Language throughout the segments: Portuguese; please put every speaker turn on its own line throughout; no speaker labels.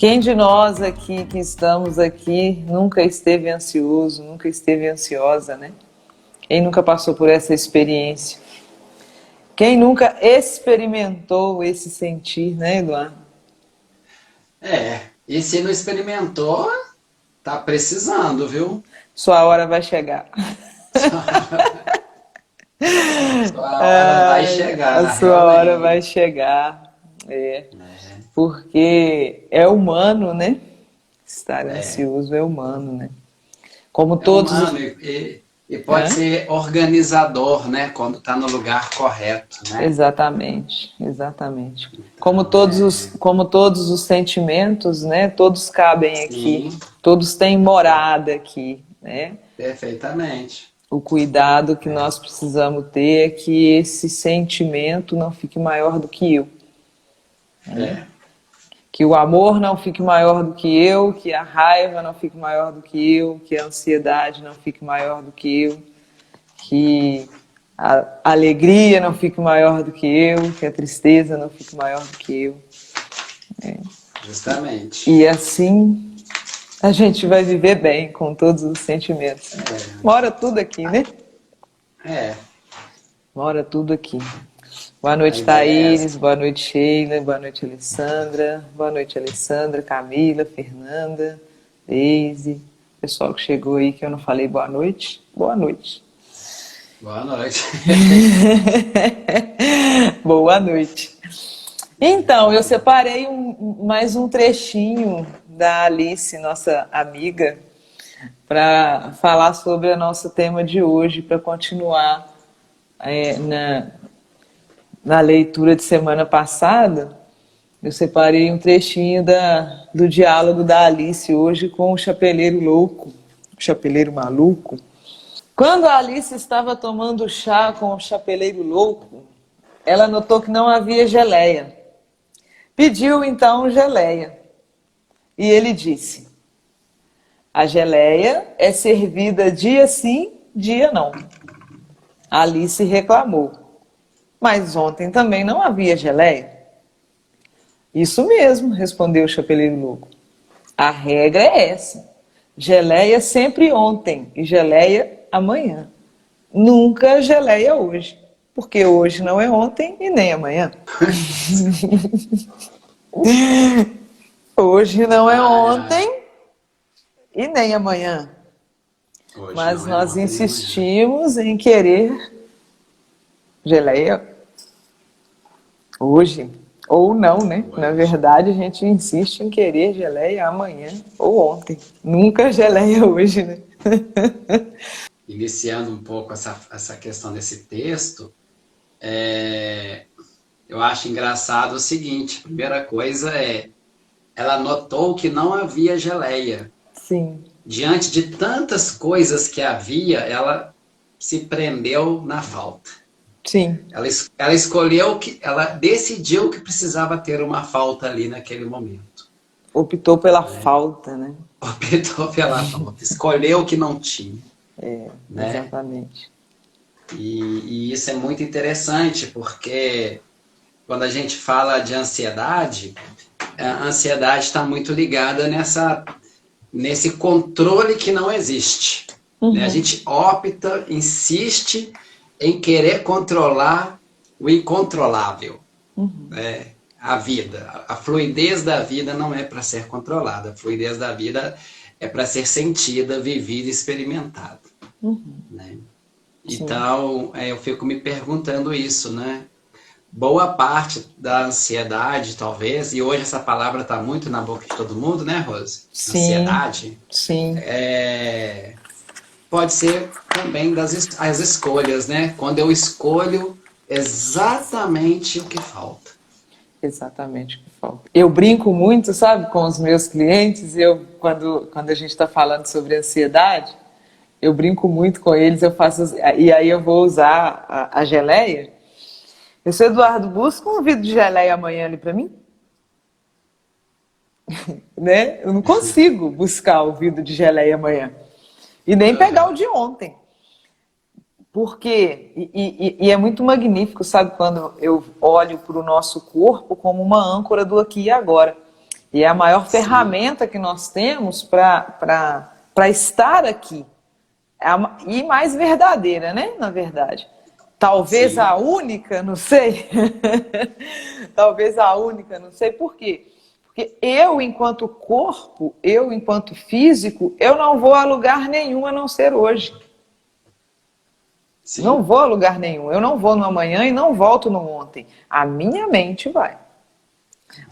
Quem de nós aqui que estamos aqui nunca esteve ansioso, nunca esteve ansiosa, né? Quem nunca passou por essa experiência? Quem nunca experimentou esse sentir, né, Eduardo?
E se não experimentou, tá precisando, viu?
Sua hora vai chegar.
Sua hora vai
Ai, a
chegar,
sua hora vai
realmente.
chegar. É,
É,
porque é humano, né? Estar
é,
ansioso é humano, né? Como
é
todos
humano
os.
e pode
Hã?
ser organizador, né? Quando está no lugar correto, né?
Exatamente, exatamente.
Então,
Como todos os sentimentos, né? Todos cabem aqui,
sim,
todos têm
per-
morada aqui, né?
perfeitamente.
O cuidado que
É,
nós precisamos ter é que esse sentimento não fique maior do que eu.
é,
Que o amor não fique maior do que eu, que a raiva não fique maior do que eu, que a ansiedade não fique maior do que eu, que a alegria não fique maior do que eu, que a tristeza não fique maior do que eu.
justamente.
E assim a gente vai viver bem com todos os sentimentos. Mora tudo aqui, né?
É,
Mora tudo aqui. Boa
a
noite,
ideia é essa.
Thaís. Boa noite, Sheila. Boa noite, Alessandra. Boa noite, Alessandra, Camila, Fernanda, Deise. Pessoal que chegou aí que eu não falei boa noite. Boa noite.
Boa noite.
Boa noite. Então, eu separei mais um trechinho da Alice, nossa amiga, para falar sobre o nosso tema de hoje, para continuar na leitura de semana passada. Eu separei um trechinho do diálogo da Alice hoje com o chapeleiro louco, o chapeleiro maluco. Quando a Alice estava tomando chá com o chapeleiro louco, ela notou que não havia geleia. Pediu então geleia. E ele disse: a geleia é servida dia sim, dia não. A Alice reclamou: mas ontem também não havia geleia. Isso mesmo, respondeu o chapeleiro louco. A regra é essa: geleia sempre ontem e geleia amanhã. Nunca geleia hoje, porque hoje não é ontem e nem amanhã. Hoje não é
Ai, ai.
ontem e nem amanhã.
Hoje
Mas
não é
nós
ontem nem amanhã.
insistimos em querer geleia hoje. Ou não, né? Na
Hoje.
verdade, a gente insiste em querer geleia amanhã ou ontem. Nunca geleia hoje, né?
Iniciando um pouco essa questão desse texto, é, eu acho engraçado o seguinte: a primeira coisa é, ela notou que não havia geleia.
Sim,
Diante de tantas coisas que havia, ela se prendeu na falta.
sim.
Ela escolheu que, ela decidiu que precisava ter uma falta ali naquele momento.
Optou pela falta, né?
Optou pela falta, escolheu o que não tinha,
É,
né?
exatamente.
E isso é muito interessante, porque quando a gente fala de ansiedade, a ansiedade está muito ligada nesse controle que não existe. Né? A
Uhum,
gente opta, insiste em querer controlar o incontrolável.
uhum,
Né? A vida, a fluidez da vida não é para ser controlada, a fluidez da vida é para ser sentida, vivida e experimentada.
uhum.
Né?
Sim,
Então, eu fico me perguntando isso, né? Boa parte da ansiedade, talvez, e hoje essa palavra está muito na boca de todo mundo, né, Rose?
sim,
Ansiedade,
sim,
pode ser também as escolhas, né? Quando eu escolho exatamente o que falta.
exatamente o que falta. Eu brinco muito, sabe, com os meus clientes, quando a gente está falando sobre ansiedade, eu brinco muito com eles, e aí eu vou usar a geleia. Eu sou Eduardo, busca um vidro de geleia amanhã ali para mim, né? Eu não consigo buscar o vidro de geleia amanhã. E nem pegar o
Uhum.
de ontem. Porque, e é muito magnífico, sabe, quando eu olho para o nosso corpo como uma âncora do aqui e agora. E é a maior
Sim.
ferramenta que nós temos para estar aqui. E mais verdadeira, né? Na verdade. Talvez a
Sim.
única, não sei. Talvez a única, não sei por quê. Porque eu, enquanto corpo, eu, enquanto físico, eu não vou a lugar nenhum a não ser hoje. Não
Sim.
vou a lugar nenhum. Eu não vou no amanhã e não volto no ontem. A minha mente vai.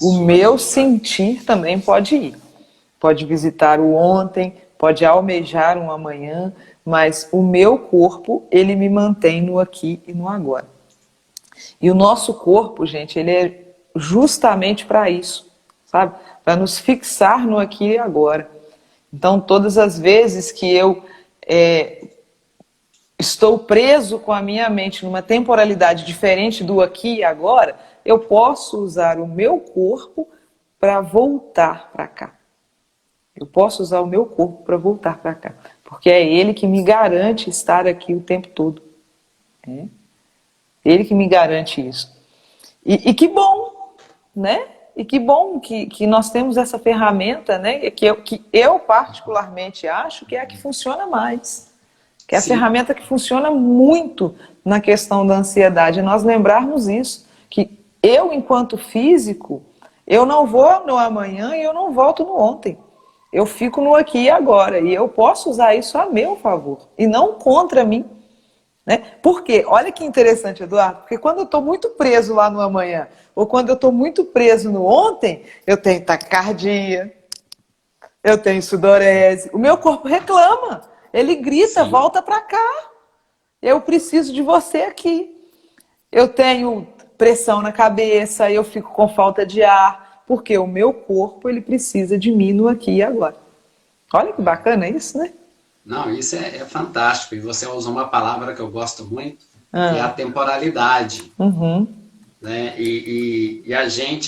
O
Sua
meu
mente vai.
sentir também pode ir. Pode visitar o ontem, pode almejar um amanhã, mas o meu corpo, ele me mantém no aqui e no agora. E o nosso corpo, gente, ele é justamente para isso, sabe? Para nos fixar no aqui e agora. Então, todas as vezes que eu estou preso com a minha mente numa temporalidade diferente do aqui e agora, eu posso usar o meu corpo para voltar para cá. Eu posso usar o meu corpo para voltar para cá, porque é ele que me garante estar aqui o tempo todo. É ele que me garante isso. E que bom, né? E que bom que nós temos essa ferramenta, né? Que eu particularmente acho que é a que funciona mais. Que é a
Sim.
ferramenta que funciona muito na questão da ansiedade. Nós lembrarmos isso, que eu, enquanto físico, eu não vou no amanhã e eu não volto no ontem. Eu fico no aqui e agora. E eu posso usar isso a meu favor e não contra mim. Né? Por quê? Olha que interessante, Eduardo, porque quando eu estou muito preso lá no amanhã, ou quando eu estou muito preso no ontem, eu tenho taquicardia, eu tenho sudorese, o meu corpo reclama, ele grita,
Sim.
volta para cá, eu preciso de você aqui. Eu tenho pressão na cabeça, eu fico com falta de ar, porque o meu corpo ele precisa de mim no aqui e agora. Olha que bacana isso, né?
Não, isso é fantástico. E você usou uma palavra que eu gosto muito, que é a
Ah,
temporalidade.
uhum,
Né? E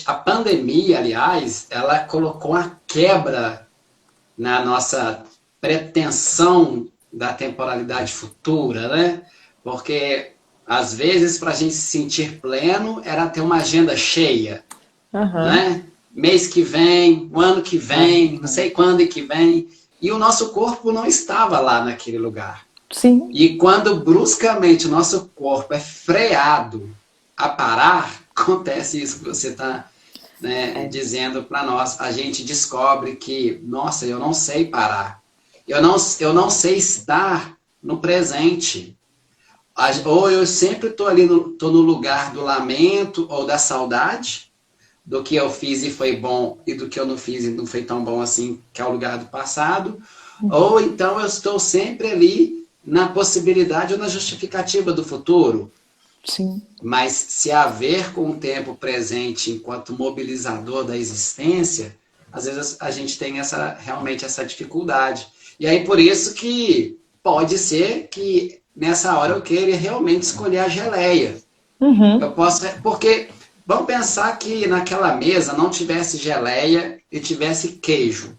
a pandemia, aliás, ela colocou a quebra na nossa pretensão da temporalidade futura, né? Porque às vezes para a gente se sentir pleno era ter uma agenda cheia,
aham,
né? Mês que vem, o ano que vem, não
aham.
sei quando que vem, e o nosso corpo não estava lá naquele lugar.
Sim,
E quando bruscamente o nosso corpo é freado a parar, acontece isso que você está, né,
é.
dizendo para nós. A gente descobre que, nossa, eu não sei parar. Eu não sei estar no presente. Ou eu sempre estou ali tô no lugar do lamento ou da saudade, do que eu fiz e foi bom e do que eu não fiz e não foi tão bom assim, que é o lugar do passado. Ou então eu estou sempre ali na possibilidade ou na justificativa do futuro.
Sim,
Mas se haver com o tempo presente enquanto mobilizador da existência, às vezes a gente tem realmente essa dificuldade. E aí por isso que pode ser que nessa hora eu queira realmente escolher a geleia. Eu
uhum,
posso, porque vamos pensar que naquela mesa não tivesse geleia e tivesse queijo.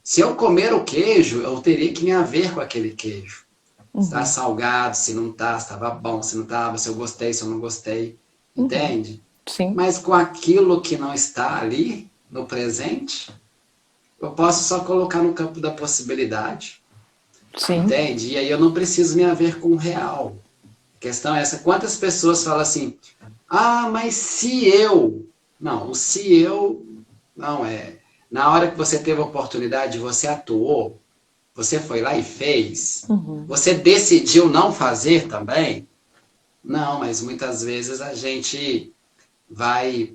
Se eu comer o queijo, eu teria que me haver com aquele queijo. Se está
uhum,
salgado, se não está, se estava bom, se não estava, se eu gostei, se eu não gostei.
uhum.
Entende?
Sim,
Mas com aquilo que não está ali, no presente, eu posso só colocar no campo da possibilidade.
sim,
Entende? E aí eu não preciso me haver com o real. A questão é essa. Quantas pessoas falam assim, ah, mas se eu... Não, o se eu não é... Na hora que você teve a oportunidade, você atuou, você foi lá e fez,
uhum,
você decidiu não fazer também? Não, mas muitas vezes a gente vai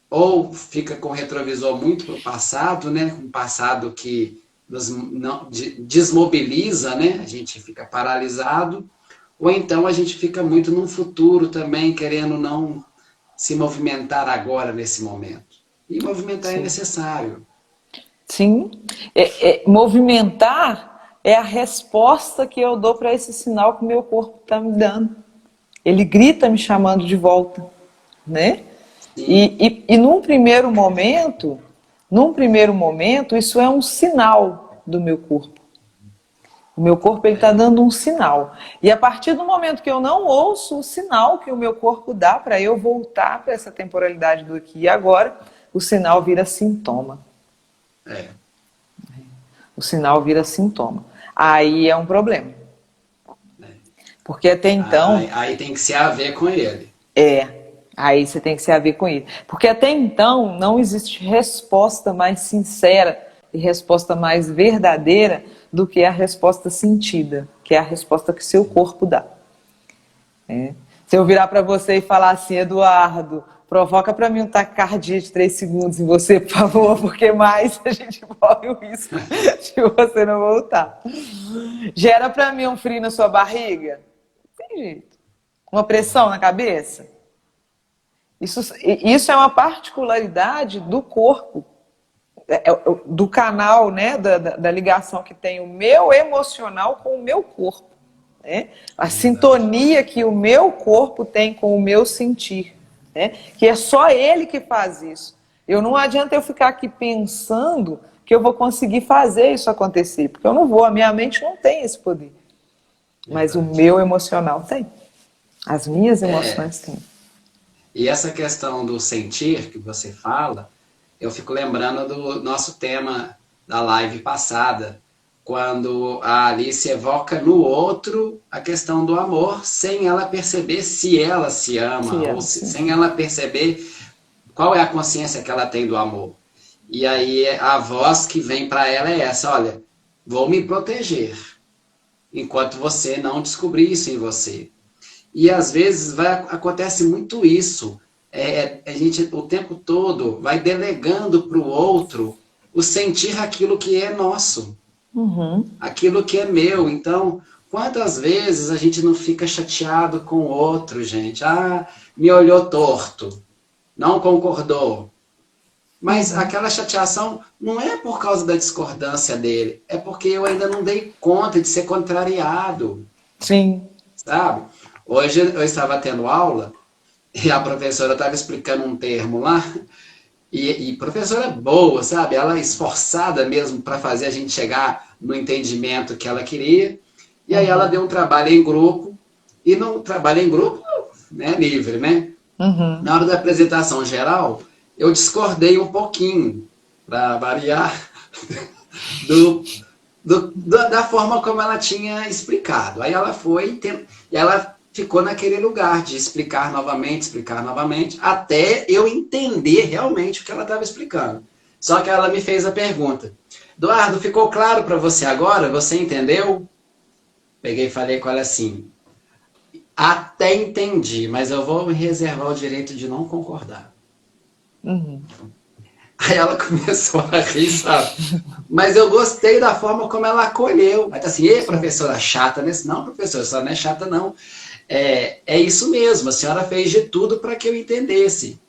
ou fica com o retrovisor muito para o passado, né? Um passado que nos não, desmobiliza, né? A gente fica paralisado, ou então a gente fica muito no futuro também, querendo não se movimentar agora nesse momento. E movimentar é
sim,
necessário.
sim. Movimentar é a resposta que eu dou para esse sinal que o meu corpo está me dando. Ele grita me chamando de volta, né?
Sim,
Num primeiro momento, isso é um sinal do meu corpo. O meu corpo ele está dando um sinal. E a partir do momento que eu não ouço o sinal que o meu corpo dá para eu voltar para essa temporalidade do aqui e agora, o sinal vira sintoma.
É.
O sinal vira sintoma. Aí é um problema. Porque até então...
Aí tem que se haver com ele.
Aí você tem que se haver com ele. Porque até então não existe resposta mais sincera e resposta mais verdadeira do que a resposta sentida, que é a resposta que seu corpo dá. Se eu virar para você e falar assim, Eduardo, provoca para mim um taquicardia de 3 segundos em você, por favor, porque mais a gente corre o risco de você não voltar. Gera para mim um frio na sua barriga? Não tem jeito. Uma pressão na cabeça? Isso é uma particularidade do corpo, do canal, né, da ligação que tem o meu emocional com o meu corpo. Né? A sintonia que o meu corpo tem com o meu sentir. Né? Que é só ele que faz isso. Não adianta eu ficar aqui pensando que eu vou conseguir fazer isso acontecer, porque eu não vou, a minha mente não tem esse poder. Mas o meu emocional tem. As minhas emoções têm.
E essa questão do sentir que você fala, eu fico lembrando do nosso tema da live passada, quando a Alice evoca no outro a questão do amor, sem ela perceber se ela se ama, ou sem ela perceber qual é a consciência que ela tem do amor. E aí a voz que vem para ela é essa, olha, vou me proteger, enquanto você não descobrir isso em você. E às vezes acontece muito isso. A gente o tempo todo vai delegando para o outro o sentir aquilo que é nosso, aquilo que é meu. Então, quantas vezes a gente não fica chateado com o outro, gente? Ah, me olhou torto, não concordou. Mas aquela chateação não é por causa da discordância dele, é porque eu ainda não dei conta de ser contrariado.
Sim.
Sabe? Hoje eu estava tendo aula e a professora estava explicando um termo lá, e professora boa, sabe? Ela esforçada mesmo para fazer a gente chegar no entendimento que ela queria. E aí ela deu um trabalho em grupo, e no trabalho em grupo, né, livre, né? Na hora da apresentação geral, eu discordei um pouquinho, para variar, da forma como ela tinha explicado. Aí ela foi, e ela ficou naquele lugar de explicar novamente, até eu entender realmente o que ela estava explicando. Só que ela me fez a pergunta: Eduardo, ficou claro para você agora? Você entendeu? Peguei e falei com ela assim: até entendi, mas eu vou me reservar o direito de não concordar. Aí ela começou a rir, sabe? Mas eu gostei da forma como ela acolheu. Mas assim, ei, professora chata, né? Não, professora, a senhora não é chata, não. É isso mesmo, a senhora fez de tudo para que eu entendesse.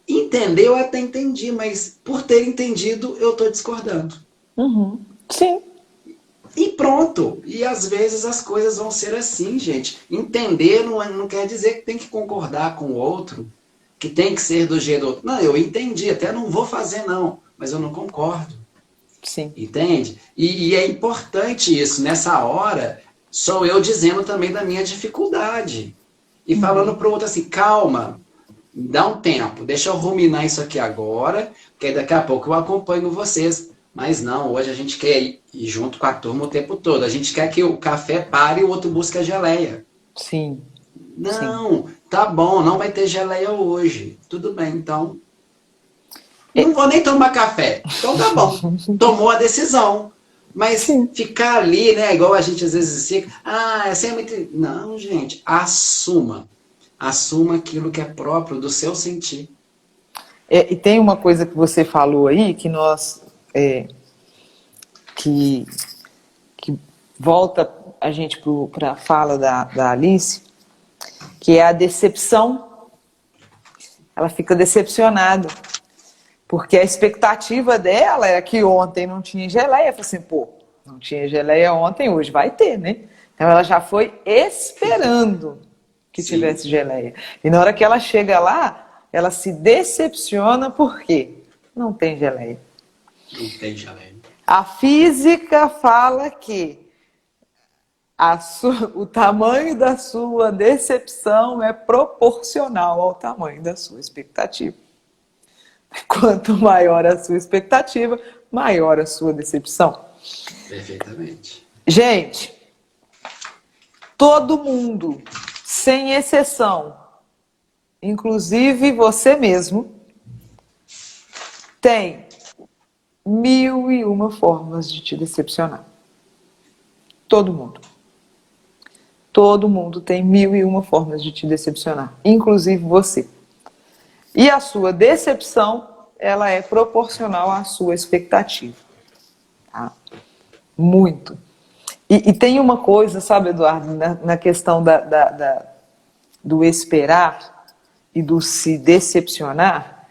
Entender eu até entendi, mas por ter entendido, eu estou discordando.
Sim.
E pronto. E às vezes as coisas vão ser assim, gente. Entender não quer dizer que tem que concordar com o outro, que tem que ser do jeito do outro. Não, eu entendi, até não vou fazer não, mas eu não concordo.
Sim.
Entende? E é importante isso. Nessa hora, sou eu dizendo também da minha dificuldade. E falando para o outro assim, calma, dá um tempo, deixa eu ruminar isso aqui agora, porque daqui a pouco eu acompanho vocês. Mas não, hoje a gente quer ir junto com a turma o tempo todo. A gente quer que o café pare e o outro busque a geleia.
Sim.
Não, tá bom, não vai ter geleia hoje. Tudo bem, então. Não vou nem tomar café. Então tá bom. Tomou a decisão. Mas ficar ali, né, igual a gente às vezes fica, é muito... Não, gente, assuma. Assuma aquilo que é próprio do seu sentir.
E tem uma coisa que você falou aí, que nós... que volta a gente para a fala da Alice, que é a decepção. Ela fica decepcionada. Porque a expectativa dela era que ontem não tinha geleia. Eu falei assim, pô, não tinha geleia ontem, hoje vai ter, né? Então ela já foi esperando que tivesse geleia. E na hora que ela chega lá, ela se decepciona porque não tem geleia.
Não tem geleia.
A física fala que o tamanho da sua decepção é proporcional ao tamanho da sua expectativa. Quanto maior a sua expectativa, maior a sua decepção.
Perfeitamente.
Gente, todo mundo, sem exceção, inclusive você mesmo, tem 1001 formas de te decepcionar. Todo mundo. Todo mundo tem 1001 formas de te decepcionar, inclusive você. E a sua decepção, ela é proporcional à sua expectativa. Tá? Muito. E tem uma coisa, sabe, Eduardo, na questão do esperar e do se decepcionar,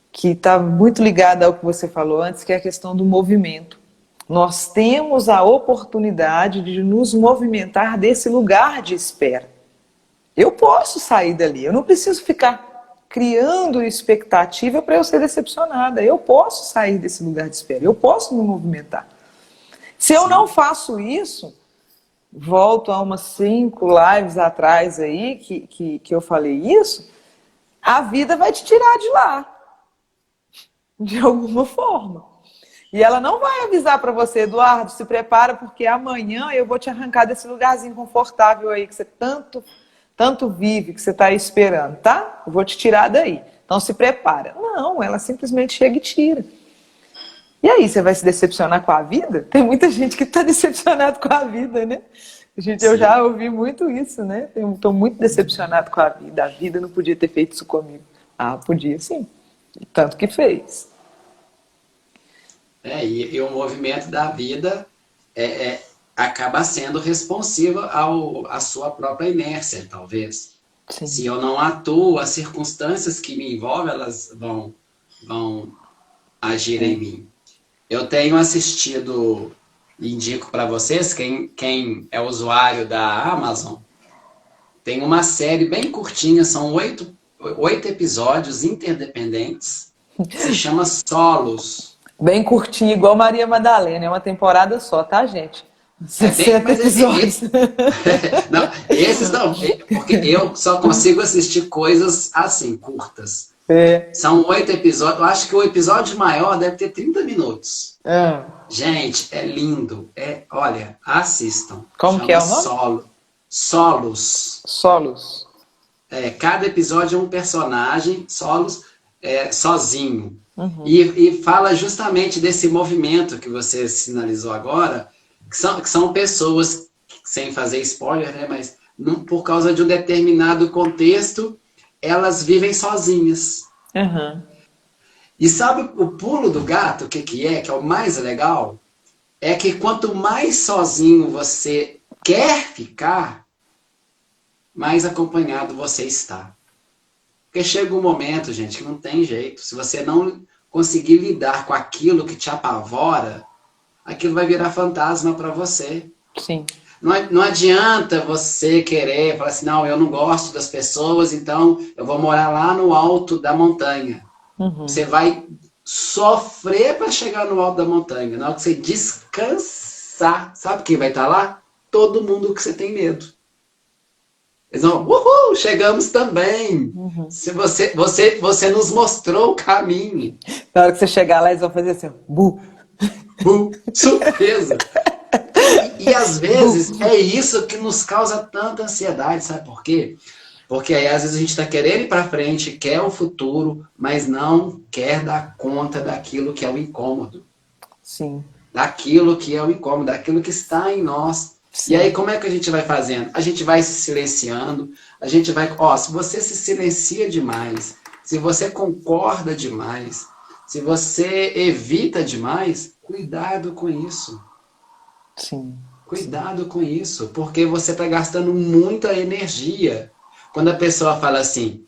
que está muito ligada ao que você falou antes, que é a questão do movimento. Nós temos a oportunidade de nos movimentar desse lugar de espera. Eu posso sair dali, eu não preciso ficar criando expectativa para eu ser decepcionada. Eu posso sair desse lugar de espera, eu posso me movimentar. Se eu não faço isso, volto a umas 5 lives atrás aí que eu falei isso, a vida vai te tirar de lá, de alguma forma. E ela não vai avisar para você, Eduardo, se prepara porque amanhã eu vou te arrancar desse lugarzinho confortável aí que você tanto vive, que você está aí esperando, tá? Eu vou te tirar daí. Então se prepara. Não, ela simplesmente chega e tira. E aí, você vai se decepcionar com a vida? Tem muita gente que está decepcionado com a vida, né? Eu já ouvi muito isso, né? Estou muito decepcionado com a vida. A vida não podia ter feito isso comigo. Ah, podia sim. Tanto que fez.
E o movimento da vida acaba sendo responsivo à sua própria inércia, talvez. Sim. Se eu não atuo, as circunstâncias que me envolvem, elas vão agir em mim. Eu tenho assistido, indico para vocês, quem é usuário da Amazon, tem uma série bem curtinha, são 8 episódios interdependentes, se chama Solos.
Bem curtinho, igual Maria Madalena, é uma temporada só, tá, gente? 60 episódios.
Não, esses não, porque eu só consigo assistir coisas assim, curtas. São 8 episódios, eu acho que o episódio maior deve ter 30 minutos. Gente, é lindo. Olha, assistam.
Como que é o nome?
Solos.
Solos.
Cada episódio é um personagem, Solos, sozinho. Uhum. E fala justamente desse movimento que você sinalizou agora, que são pessoas, sem fazer spoiler, né, mas por causa de um determinado contexto, elas vivem sozinhas.
Uhum.
E sabe o pulo do gato, que é o mais legal? É que quanto mais sozinho você quer ficar, mais acompanhado você está. Porque chega um momento, gente, que não tem jeito. Se você não conseguir lidar com aquilo que te apavora, aquilo vai virar fantasma para você.
Sim.
Não adianta você querer falar assim, não, eu não gosto das pessoas, então eu vou morar lá no alto da montanha. Uhum. Você vai sofrer para chegar no alto da montanha. Na hora que você descansar, sabe quem vai estar lá? Todo mundo que você tem medo. Eles vão, uhul, chegamos também. Uhum. Se você nos mostrou o caminho.
Na hora que você chegar lá, eles vão fazer assim, bu.
Bu, surpresa. E às vezes é isso que nos causa tanta ansiedade, sabe por quê? Porque aí às vezes a gente está querendo ir para frente, quer o futuro, mas não quer dar conta daquilo que é o incômodo.
Sim.
Daquilo que é o incômodo, daquilo que está em nós. Sim. E aí como é que a gente vai fazendo? A gente vai se silenciando, a gente vai... se você se silencia demais, se você concorda demais, se você evita demais, cuidado com isso.
Sim.
Cuidado com isso, porque você está gastando muita energia. Quando a pessoa fala assim,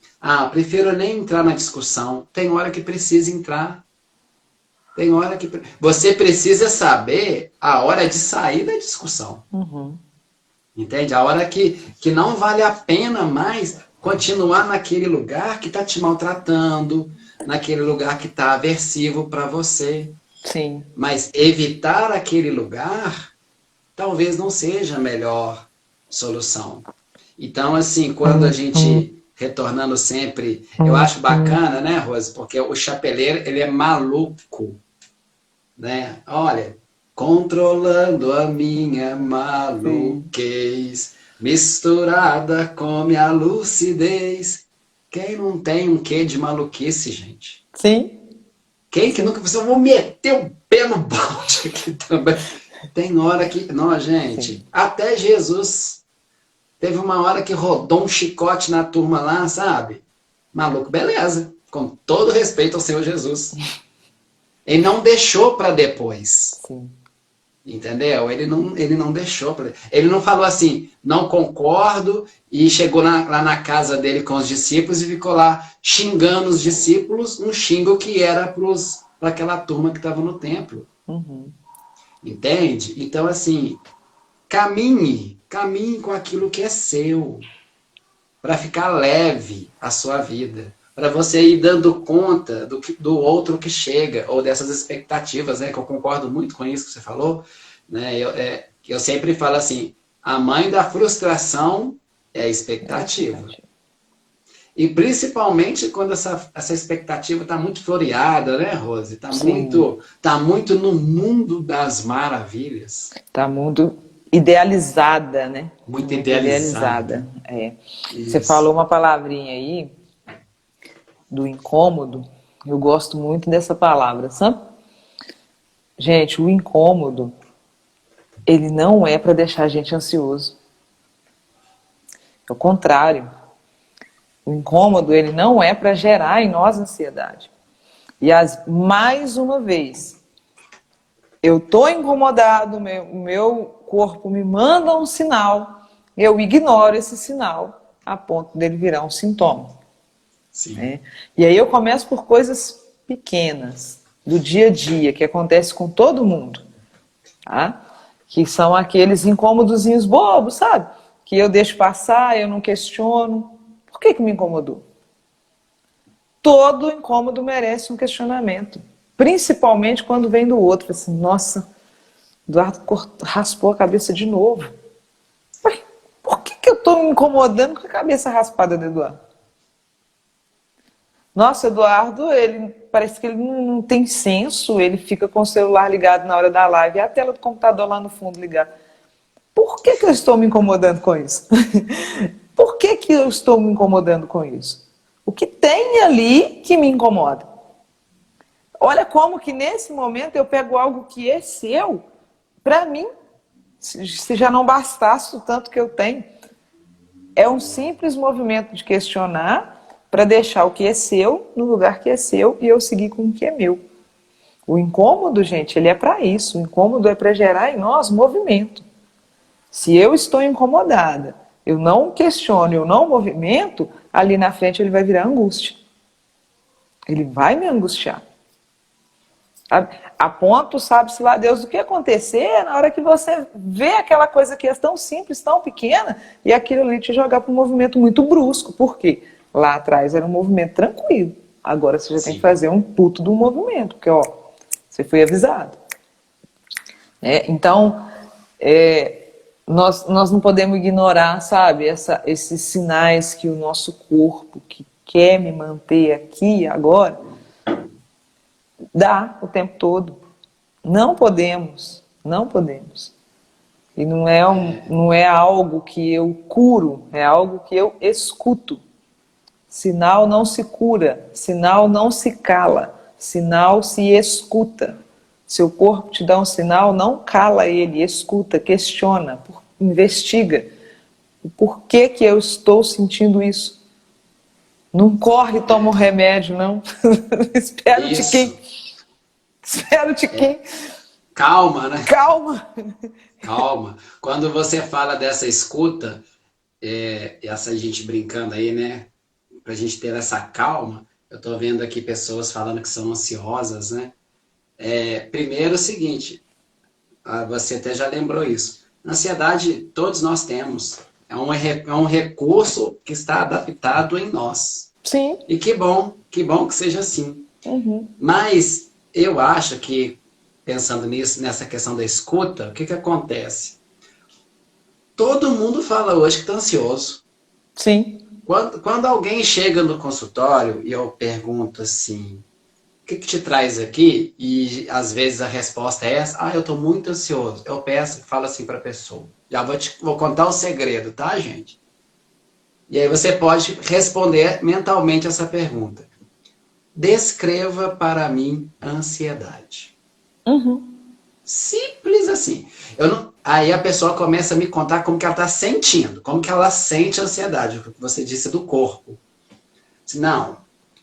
prefiro nem entrar na discussão, tem hora que precisa entrar. Tem hora que... Você precisa saber a hora de sair da discussão.
Uhum.
Entende? A hora que não vale a pena mais continuar naquele lugar que está te maltratando, naquele lugar que está aversivo para você.
Sim.
Mas evitar aquele lugar talvez não seja a melhor solução. Então, assim, quando a gente retornando sempre. Eu acho bacana, né, Rose? Porque o chapeleiro, ele é maluco, né? Olha, controlando a minha
Sim.
maluquez, misturada com minha lucidez. Quem não tem um quê de maluquice, gente?
Sim,
Quem que
sim.
nunca pensou, vou meter o pé no balde aqui também? Tem hora que, não,
Sim.
gente, até Jesus teve uma hora que rodou um chicote na turma lá, sabe? Maluco, beleza. Com todo respeito ao Senhor Jesus. Ele não deixou para depois.
Sim.
Entendeu? Ele não deixou. Ele não falou assim, não concordo, e chegou lá na casa dele com os discípulos e ficou lá xingando os discípulos, um xingo que era para aquela turma que estava no templo.
Uhum.
Entende? Então, assim, caminhe com aquilo que é seu, para ficar leve a sua vida, para você ir dando conta do outro que chega, ou dessas expectativas, né? Que eu concordo muito com isso que você falou, né? Eu sempre falo assim, a mãe da frustração é a
É
expectativa.
expectativa.
E principalmente quando essa expectativa está muito floreada, né, Rose?
Sim.
Tá muito no mundo das maravilhas,
Tá muito idealizada, né?
muito
Muito idealizada.
idealizada.
É. Você falou
Isso.
uma palavrinha aí do incômodo. Eu gosto muito dessa palavra, sabe? Gente, o incômodo, ele não é para deixar a gente ansioso. É o contrário. O incômodo, ele não é para gerar em nós ansiedade. E mais uma vez, eu estou incomodado, o meu corpo me manda um sinal, eu ignoro esse sinal a ponto dele virar um sintoma.
Sim.
Né? E aí eu começo por coisas pequenas, do dia a dia, que acontece com todo mundo. Tá? Que são aqueles incômodozinhos bobos, sabe? Que eu deixo passar, eu não questiono. Por que me incomodou? Todo incômodo merece um questionamento. Principalmente quando vem do outro. Assim, nossa, Eduardo raspou a cabeça de novo. Por que eu estou me incomodando com a cabeça raspada do Eduardo? Nossa, Eduardo, ele parece que ele não tem senso, ele fica com o celular ligado na hora da live e a tela do computador lá no fundo ligada. Por que eu estou me incomodando com isso? Por que eu estou me incomodando com isso? O que tem ali que me incomoda? Olha como que nesse momento eu pego algo que é seu, para mim, se já não bastasse o tanto que eu tenho. É um simples movimento de questionar para deixar o que é seu no lugar que é seu e eu seguir com o que é meu. O incômodo, gente, ele é para isso. O incômodo é para gerar em nós movimento. Se eu estou incomodada, eu não questiono, eu não movimento, ali na frente ele vai virar angústia. Ele vai me angustiar. A ponto, sabe-se lá Deus, do que acontecer na hora que você vê aquela coisa que é tão simples, tão pequena, e aquilo ali te jogar para um movimento muito brusco. Por quê? Lá atrás era um movimento tranquilo. Agora você já tem que
Sim.
fazer um puto do movimento, porque ó, você foi avisado. Então, nós não podemos ignorar, sabe, esses sinais que o nosso corpo, que quer me manter aqui agora, dá o tempo todo. Não podemos, não podemos. E não é algo que eu curo, é algo que eu escuto. Sinal não se cura, sinal não se cala, sinal se escuta. Seu corpo te dá um sinal, não cala ele, escuta, questiona, investiga. Por que eu estou sentindo isso? Não corre e toma um remédio, não. Espera-te quem?
Isso.
Espera-te quem?
Calma, né?
Calma.
Calma. Quando você fala dessa escuta, essa gente brincando aí, né? Pra gente ter essa calma, eu tô vendo aqui pessoas falando que são ansiosas, né? Primeiro é o seguinte, você até já lembrou isso. Ansiedade todos nós temos. É um recurso que está adaptado em nós.
Sim.
E que bom que seja assim.
Uhum.
Mas eu acho que, pensando nisso, nessa questão da escuta, o que acontece? Todo mundo fala hoje que está ansioso.
Sim.
Quando alguém chega no consultório e eu pergunto assim, o que te traz aqui? E às vezes a resposta é essa, eu estou muito ansioso. Eu peço, falo assim para a pessoa, já vou contar o segredo, tá, gente? E aí você pode responder mentalmente essa pergunta. Descreva para mim a ansiedade.
Uhum.
Simples assim. Aí a pessoa começa a me contar como que ela está sentindo, como que ela sente a ansiedade, o que você disse do corpo. Não,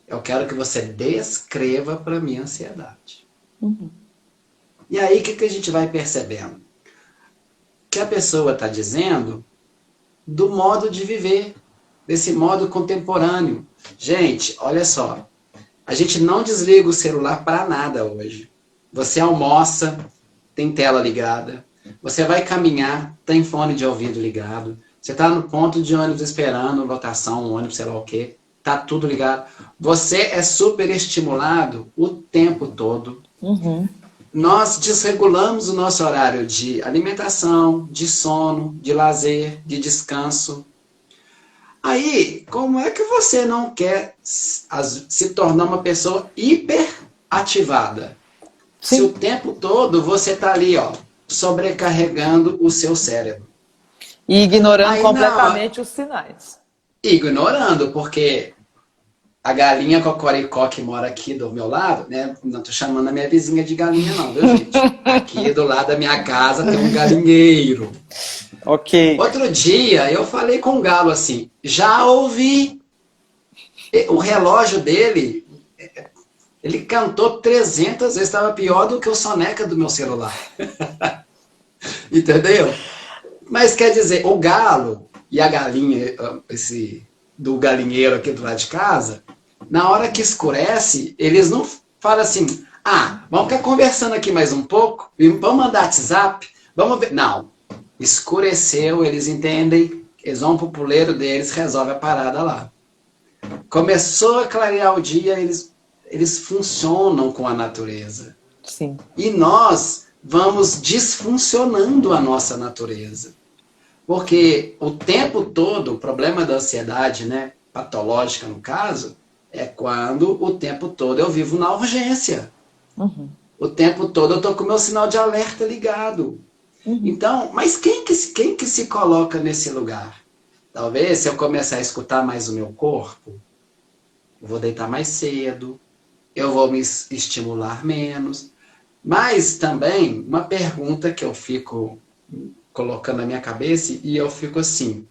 eu quero que você descreva para mim a ansiedade.
Uhum.
E aí o que a gente vai percebendo? Que a pessoa está dizendo do modo de viver, desse modo contemporâneo. Gente, olha só, a gente não desliga o celular para nada hoje. Você almoça, tem tela ligada. Você vai caminhar, tem fone de ouvido ligado. Você está no ponto de ônibus esperando, lotação, ônibus, sei lá o quê. Tá tudo ligado. Você é super estimulado o tempo todo.
Uhum.
Nós desregulamos o nosso horário de alimentação, de sono, de lazer, de descanso. Aí, como é que você não quer se tornar uma pessoa hiperativada? Se o
Sim.
tempo todo você está ali, sobrecarregando o seu cérebro.
E ignorando
Aí não,
completamente os sinais.
ignorando, porque a galinha cocoricó que mora aqui do meu lado, né? Não tô chamando a minha vizinha de galinha não, viu, gente? Aqui do lado da minha casa tem um galinheiro.
Ok.
Outro dia eu falei com o galo assim, já ouvi. O relógio dele, ele cantou 300 vezes, estava pior do que o soneca do meu celular. Entendeu? Mas quer dizer, o galo e a galinha, esse do galinheiro aqui do lado de casa, na hora que escurece, eles não falam assim, vamos ficar conversando aqui mais um pouco, vamos mandar WhatsApp, vamos ver. Não, escureceu, eles entendem, eles vão pro puleiro deles, resolve a parada lá. Começou a clarear o dia, eles funcionam com a natureza.
Sim.
E nós vamos disfuncionando a nossa natureza. Porque o tempo todo, o problema da ansiedade, né, patológica no caso, é quando o tempo todo eu vivo na urgência.
Uhum.
O tempo todo eu estou com o meu sinal de alerta ligado.
Uhum.
Então, mas quem que se coloca nesse lugar? Talvez se eu começar a escutar mais o meu corpo, eu vou deitar mais cedo, eu vou me estimular menos. Mas também, uma pergunta que eu fico colocando na minha cabeça e eu fico assim,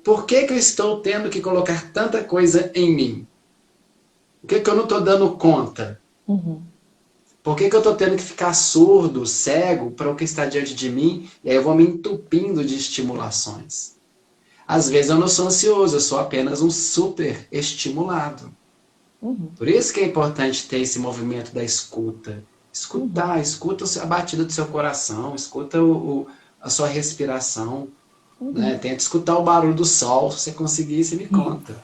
por que eu estou tendo que colocar tanta coisa em mim? Por que eu não estou dando conta?
Uhum.
Por que eu estou tendo que ficar surdo, cego para o que está diante de mim? E aí eu vou me entupindo de estimulações. Às vezes eu não sou ansioso, eu sou apenas um super estimulado.
Uhum.
Por isso que é importante ter esse movimento da escuta. Escutar, escuta a batida do seu coração, escuta a sua respiração. Né? Tenta escutar o barulho do sol, se você conseguir, você me conta.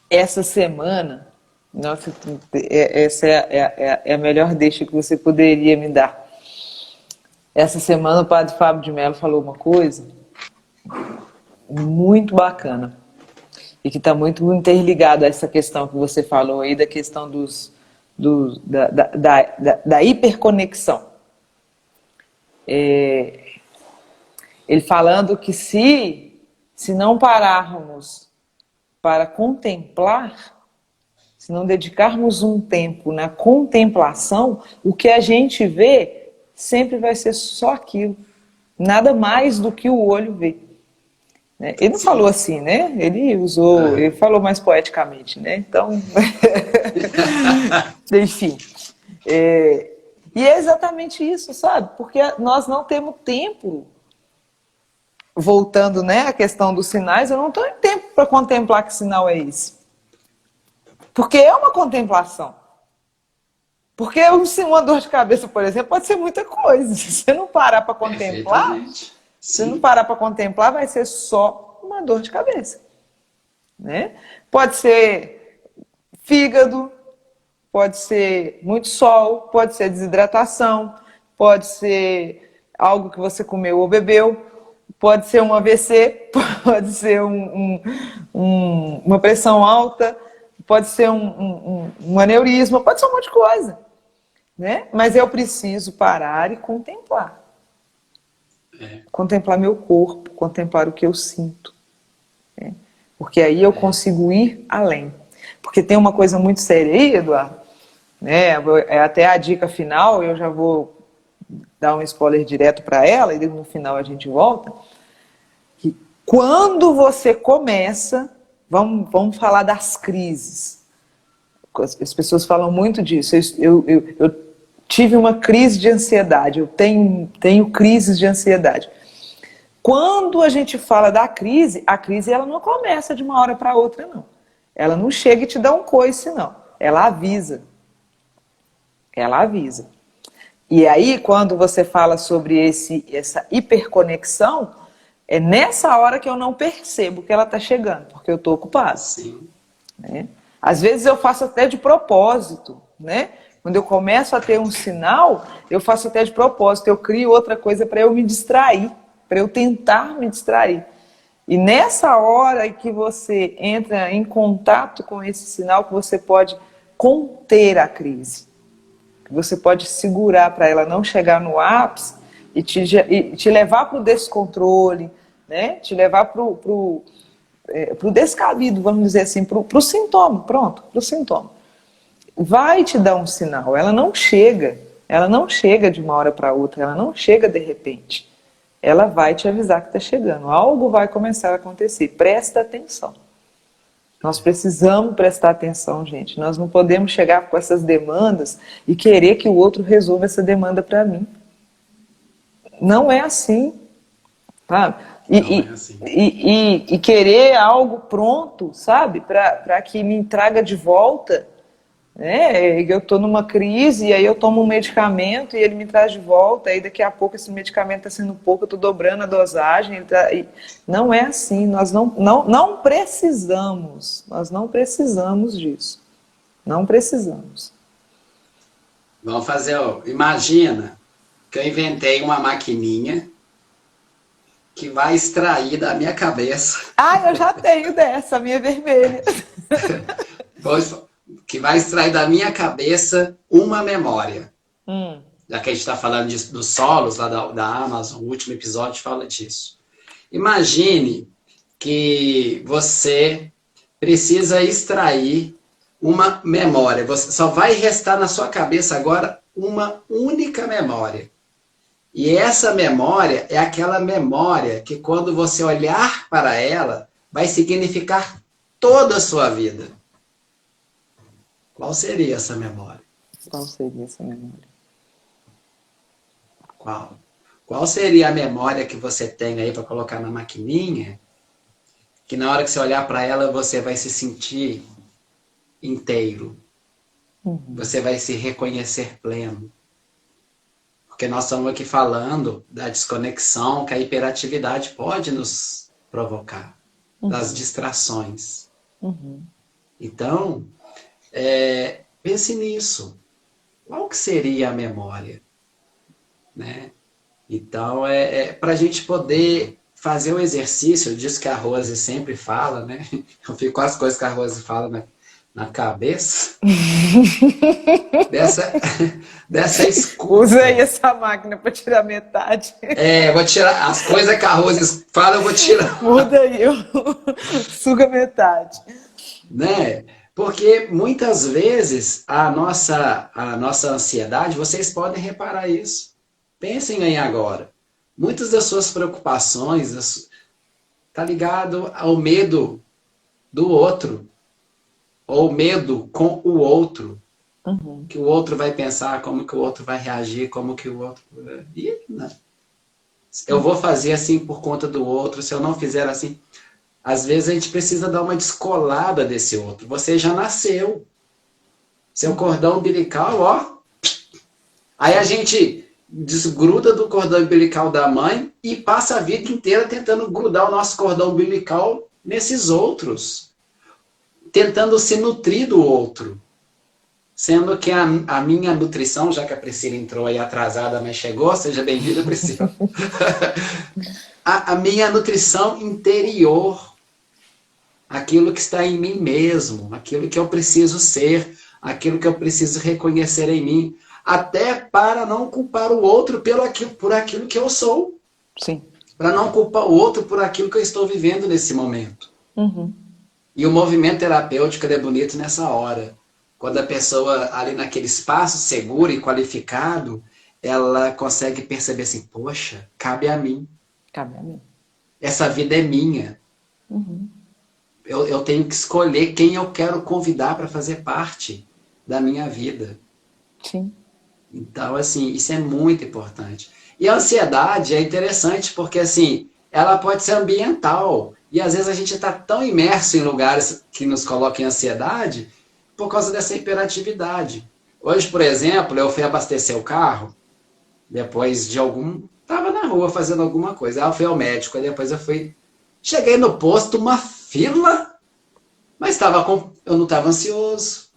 Essa semana, nossa, essa é a melhor deixa que você poderia me dar. Essa semana o padre Fábio de Mello falou uma coisa muito bacana e que está muito interligado a essa questão que você falou aí, da questão da hiperconexão. Ele falando que se não pararmos para contemplar, se não dedicarmos um tempo na contemplação, o que a gente vê sempre vai ser só aquilo, nada mais do que o olho vê. Ele não falou assim, né? Ele falou mais poeticamente, né? Então, enfim. E é exatamente isso, sabe? Porque nós não temos tempo. Voltando, né, à questão dos sinais, eu não estou em tempo para contemplar que sinal é esse. Porque é uma contemplação. Porque uma dor de cabeça, por exemplo, pode ser muita coisa. Se você não parar para contemplar, vai ser só uma dor de cabeça. Né? Pode ser fígado, pode ser muito sol, pode ser desidratação, pode ser algo que você comeu ou bebeu. pode ser um AVC, pode ser uma pressão alta, pode ser um aneurisma, pode ser um monte de coisa, né? Mas eu preciso parar e contemplar. Contemplar meu corpo, contemplar o que eu sinto. Né? Porque aí eu consigo ir além. Porque tem uma coisa muito séria aí, Eduardo, né? É até a dica final, eu já vou dar um spoiler direto para ela e no final a gente volta. Que quando você começa, vamos falar das crises. As pessoas falam muito disso. Eu tive uma crise de ansiedade, eu tenho crises de ansiedade. Quando a gente fala da crise, a crise ela não começa de uma hora para outra, não. Ela não chega e te dá um coice, não. Ela avisa. Ela avisa. E aí, quando você fala sobre essa hiperconexão, é nessa hora que eu não percebo que ela está chegando, porque eu estou ocupado.
Sim.
Né? Às vezes eu faço até de propósito, né? Quando eu começo a ter um sinal, eu faço até de propósito, eu crio outra coisa para eu me distrair, para eu tentar me distrair. E nessa hora que você entra em contato com esse sinal, que você pode conter a crise, que você pode segurar para ela não chegar no ápice e te levar para o descontrole, né? Te levar para o descabido, vamos dizer assim, para o sintoma, pronto, para o sintoma. Vai te dar um sinal, ela não chega de uma hora para outra, ela não chega de repente. Ela vai te avisar que está chegando, algo vai começar a acontecer, presta atenção. Nós precisamos prestar atenção, gente, nós não podemos chegar com essas demandas e querer que o outro resolva essa demanda para mim. Não é assim, sabe? E querer algo pronto, sabe? Para que me traga de volta. Né? Eu estou numa crise e aí eu tomo um medicamento e ele me traz de volta. Aí daqui a pouco esse medicamento está sendo pouco, eu estou dobrando a dosagem. Não é assim. Nós não precisamos. Nós não precisamos disso. Não precisamos.
Vamos fazer, imagina que eu inventei uma maquininha que vai extrair da minha cabeça.
Ah, eu já tenho dessa, a minha vermelha.
Que vai extrair da minha cabeça uma memória. Já que a gente está falando dos solos lá da Amazon, o último episódio fala disso. Imagine que você precisa extrair uma memória. Você só vai restar na sua cabeça agora uma única memória. E essa memória é aquela memória que quando você olhar para ela, vai significar toda a sua vida. Qual seria essa memória?
Qual seria essa memória?
Qual? Qual seria a memória que você tem aí para colocar na maquininha, que na hora que você olhar para ela, você vai se sentir inteiro. Você vai se reconhecer pleno. Porque nós estamos aqui falando da desconexão que a hiperatividade pode nos provocar, das distrações. Então, pense nisso. Qual que seria a memória? Né? Então, para a gente poder fazer o exercício, disso que a Rose sempre fala, né? Eu fico com as coisas que a Rose fala na cabeça. dessa escuta.
Usa aí essa máquina para tirar metade.
Vou tirar as coisas que a Rose fala, eu vou tirar.
Muda aí, suga metade.
Né? Porque muitas vezes a nossa ansiedade, vocês podem reparar isso. Pensem aí agora. Muitas das suas preocupações tá ligado ao medo do outro. Ou medo com o outro. Que o outro vai pensar, como que o outro vai reagir, como que o outro... Eu vou fazer assim por conta do outro, se eu não fizer assim... Às vezes a gente precisa dar uma descolada desse outro. Você já nasceu. Seu cordão umbilical, ó. Aí a gente desgruda do cordão umbilical da mãe e passa a vida inteira tentando grudar o nosso cordão umbilical nesses outros. Tentando se nutrir do outro. Sendo que a minha nutrição, já que a Priscila entrou aí atrasada, mas chegou, seja bem-vinda, Priscila. a minha nutrição interior, aquilo que está em mim mesmo, aquilo que eu preciso ser, aquilo que eu preciso reconhecer em mim, até para não culpar o outro por aquilo que eu sou,
Sim.
para não culpar o outro por aquilo que eu estou vivendo nesse momento.
Uhum.
E o movimento terapêutico é bonito nessa hora. Quando a pessoa, ali naquele espaço seguro e qualificado, ela consegue perceber assim, poxa, cabe a mim.
Cabe a mim.
Essa vida é minha.
Uhum.
Eu tenho que escolher quem eu quero convidar para fazer parte da minha vida.
Sim.
Então, assim, isso é muito importante. E a ansiedade é interessante porque, assim, ela pode ser ambiental. E às vezes a gente está tão imerso em lugares que nos colocam em ansiedade por causa dessa hiperatividade. Hoje, por exemplo, eu fui abastecer o carro, depois de algum... Estava na rua fazendo alguma coisa. Aí eu fui ao médico, aí depois eu fui... Cheguei no posto, uma fila, mas eu não estava ansioso,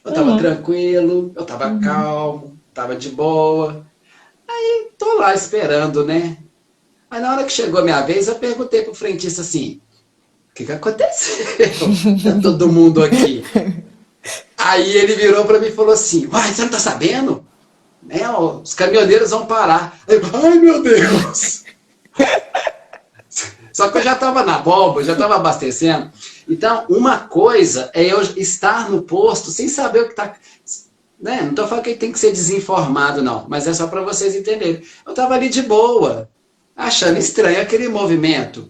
eu estava
Uhum.
tranquilo, eu estava
Uhum.
calmo, estava de boa. Tô lá esperando, né? Aí na hora que chegou a minha vez, eu perguntei pro frentista assim, o que aconteceu? Tá todo mundo aqui. Aí ele virou para mim e falou assim, uai, você não tá sabendo? Né, os caminhoneiros vão parar. Eu, ai, meu Deus! Só que eu já estava na bomba, já estava abastecendo. Então, uma coisa é eu estar no posto sem saber o que está... Né? Não estou falando que tem que ser desinformado, não. Mas é só para vocês entenderem. Eu estava ali de boa, achando estranho aquele movimento.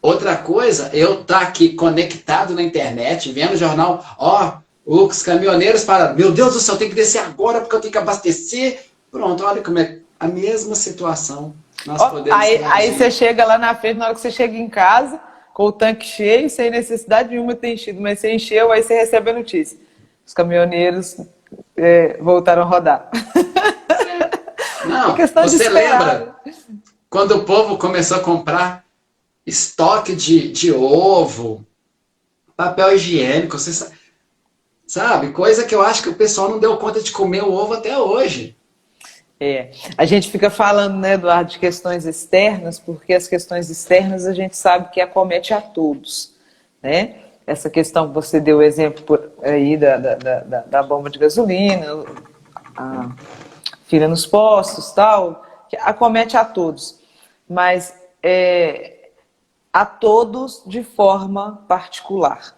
Outra coisa, eu estar aqui conectado na internet, vendo o jornal, ó, os caminhoneiros pararam. Meu Deus do céu, tem que descer agora porque eu tenho que abastecer. Pronto, olha como é a mesma situação. Nós podemos
Aí você
reagir.
chega lá na frente, na hora que você chega em casa, com o tanque cheio, sem necessidade nenhuma de ter enchido, mas você encheu, aí você recebe a notícia. Os caminhoneiros voltaram a rodar. É
Não,
questão de
você lembra
esperar.
quando o povo começou a comprar estoque de ovo, papel higiênico, você sabe? Coisa que eu acho que o pessoal não deu conta de comer o ovo até hoje.
A gente fica falando, né, Eduardo, de questões externas, porque as questões externas a gente sabe que acomete a todos, né? Essa questão que você deu o exemplo aí da bomba de gasolina, a fila nos postos, tal, que acomete a todos, mas a todos de forma particular.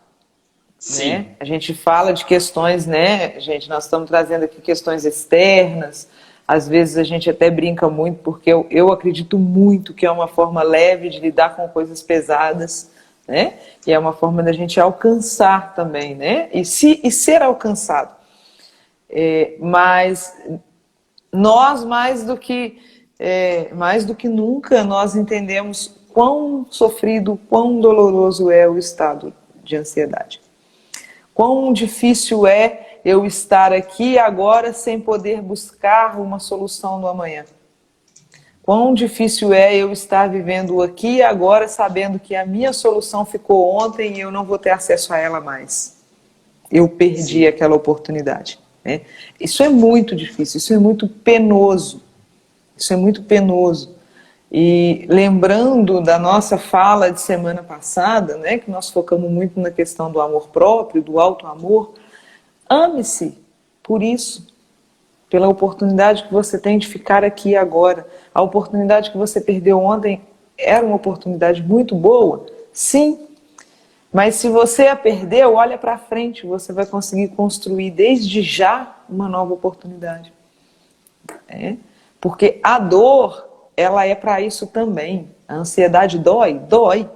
Né?
Sim,
A gente fala de questões, né, gente, nós estamos trazendo aqui questões externas, às vezes a gente até brinca muito, porque eu acredito muito que é uma forma leve de lidar com coisas pesadas, né, e é uma forma da gente alcançar também, né, e ser alcançado. Mas nós, mais do que nunca, nós entendemos quão sofrido, quão doloroso é o estado de ansiedade. Quão difícil é eu estar aqui agora sem poder buscar uma solução no amanhã. Quão difícil é eu estar vivendo aqui agora sabendo que a minha solução ficou ontem e eu não vou ter acesso a ela mais. Eu perdi
sim.
aquela oportunidade. Né? Isso é muito difícil, isso é muito penoso. Isso é muito penoso. E lembrando da nossa fala de semana passada, né, que nós focamos muito na questão do amor próprio, do auto-amor, ame-se por isso, pela oportunidade que você tem de ficar aqui agora. A oportunidade que você perdeu ontem era uma oportunidade muito boa, sim, mas se você a perdeu, olha para frente, você vai conseguir construir desde já uma nova oportunidade. Porque a dor, ela é para isso também. A ansiedade dói? Dói.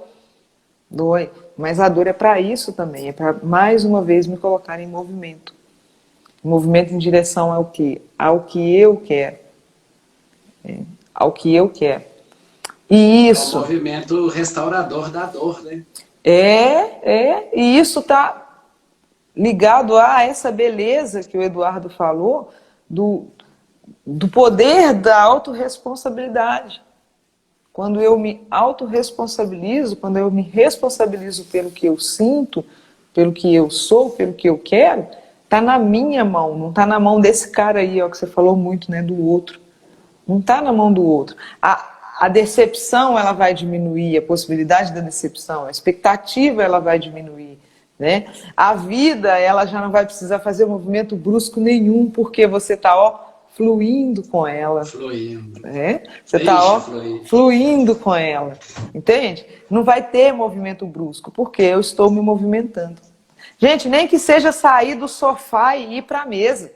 Dói. Mas a dor é para isso também. É para, mais uma vez, me colocar em movimento. Movimento em direção ao quê? Ao que eu quero. Ao que eu quero. E
É o
isso
movimento restaurador da dor, né?
e isso está ligado a essa beleza que o Eduardo falou, do poder da autorresponsabilidade. Quando eu me autorresponsabilizo, quando eu me responsabilizo pelo que eu sinto, pelo que eu sou, pelo que eu quero, está na minha mão, não está na mão desse cara aí, ó, que você falou muito, né, do outro. Não está na mão do outro. a decepção ela vai diminuir, a possibilidade da decepção, a expectativa ela vai diminuir, né? A vida ela já não vai precisar fazer movimento brusco nenhum, porque você está fluindo com ela.
Fluindo.
Né? Você está fluindo com ela, entende? Não vai ter movimento brusco, porque eu estou me movimentando. Gente, nem que seja sair do sofá e ir para a mesa.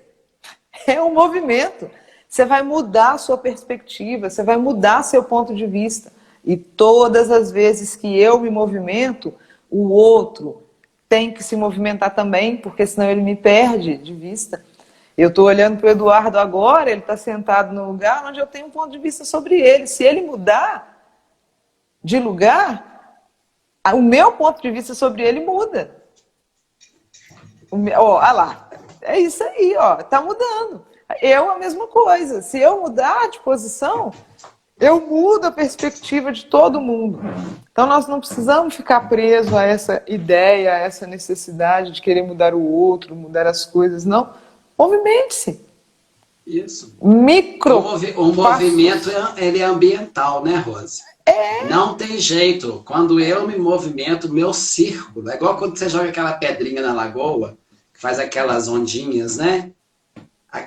É um movimento. Você vai mudar a sua perspectiva, você vai mudar seu ponto de vista. E todas as vezes que eu me movimento, o outro tem que se movimentar também, porque senão ele me perde de vista. Eu estou olhando para o Eduardo agora, ele está sentado no lugar onde eu tenho um ponto de vista sobre ele. Se ele mudar de lugar, o meu ponto de vista sobre ele muda. Olha lá, é isso aí, ó, tá mudando. Eu a mesma coisa. Se eu mudar de posição, eu mudo a perspectiva de todo mundo. Então nós não precisamos ficar presos a essa ideia, a essa necessidade de querer mudar o outro, mudar as coisas, não. Movimente-se.
Isso.
O
movimento ele é ambiental, né, Rose? Não tem jeito. Quando eu me movimento, meu círculo, é igual quando você joga aquela pedrinha na lagoa, que faz aquelas ondinhas, né?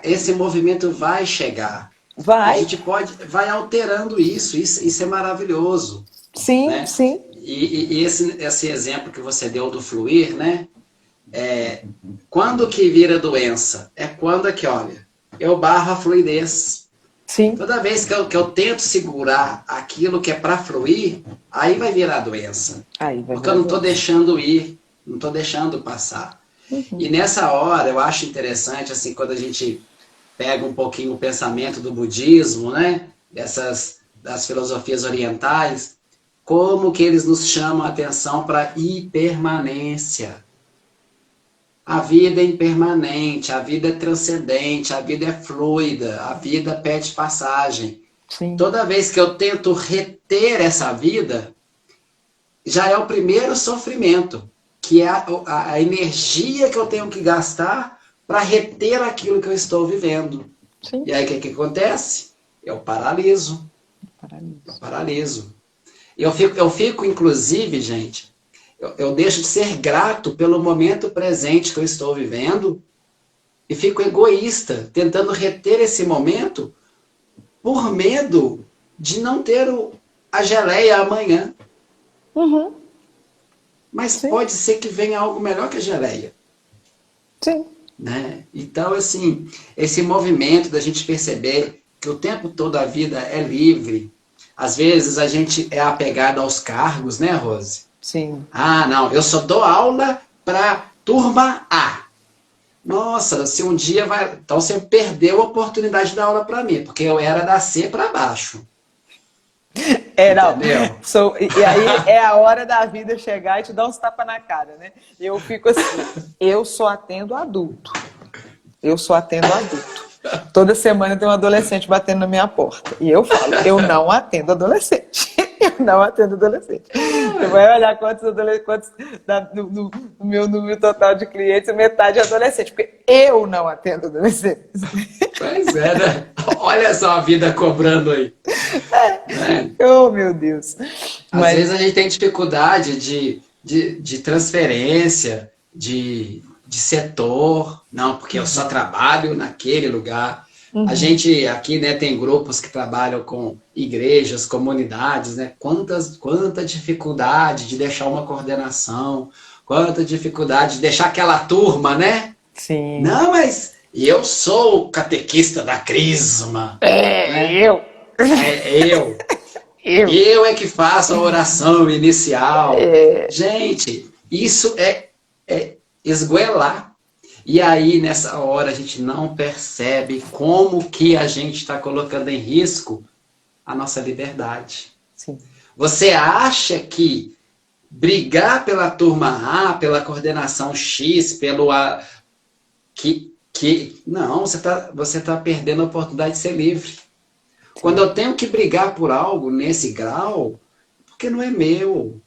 Esse movimento vai chegar.
Vai.
A gente vai alterando isso. Isso é maravilhoso.
Sim,
né?
sim.
E esse exemplo que você deu do fluir, né? Quando que vira doença? É quando que, olha, eu barro a fluidez.
Sim.
Toda vez que eu tento segurar aquilo que é para fluir, aí vai virar doença. Porque eu não estou deixando ir, não estou deixando passar.
Uhum.
E nessa hora, eu acho interessante, assim, quando a gente pega um pouquinho o pensamento do budismo, né? Das filosofias orientais, como que eles nos chamam a atenção para impermanência. A vida é impermanente, a vida é transcendente, a vida é fluida, a vida pede passagem.
Sim.
Toda vez que eu tento reter essa vida, já é o primeiro sofrimento, que é a energia que eu tenho que gastar para reter aquilo que eu estou vivendo.
Sim.
E aí o que acontece? Eu paraliso. Eu fico, inclusive, gente, eu deixo de ser grato pelo momento presente que eu estou vivendo e fico egoísta, tentando reter esse momento por medo de não ter a geleia amanhã.
Uhum.
Mas
Sim.
pode ser que venha algo melhor que a geleia.
Sim.
Né? Então, assim, esse movimento da gente perceber que o tempo todo a vida é livre. Às vezes a gente é apegado aos cargos, né, Rose?
Sim.
Ah, não, eu só dou aula para turma A. Nossa, se um dia vai... Então você perdeu a oportunidade de dar aula para mim, porque eu era da C para baixo.
Não. E aí é a hora da vida chegar e te dar uns tapas na cara, né? Eu fico assim, eu só atendo adulto. Toda semana tem um adolescente batendo na minha porta. E eu falo, eu não atendo adolescente. Você vai olhar quantos no meu número total de clientes, metade é adolescente. Porque eu não atendo adolescente.
Pois é, né? Olha só a vida cobrando aí.
Oh, meu Deus.
Às vezes a gente tem dificuldade de transferência, de setor. Não, porque eu só trabalho naquele lugar. A gente aqui, né, tem grupos que trabalham com igrejas, comunidades, né? Quanta dificuldade de deixar uma coordenação, quanta dificuldade de deixar aquela turma, né?
Sim.
Não, mas eu sou o catequista da Crisma.
Eu.
Eu é que faço a oração inicial. Gente, isso é esgoelar. E aí, nessa hora, a gente não percebe como que a gente está colocando em risco a nossa liberdade.
Sim. Você
acha que brigar pela turma A, pela coordenação X, não, você tá perdendo a oportunidade de ser livre. Sim. Quando eu tenho que brigar por algo nesse grau, porque não é meu.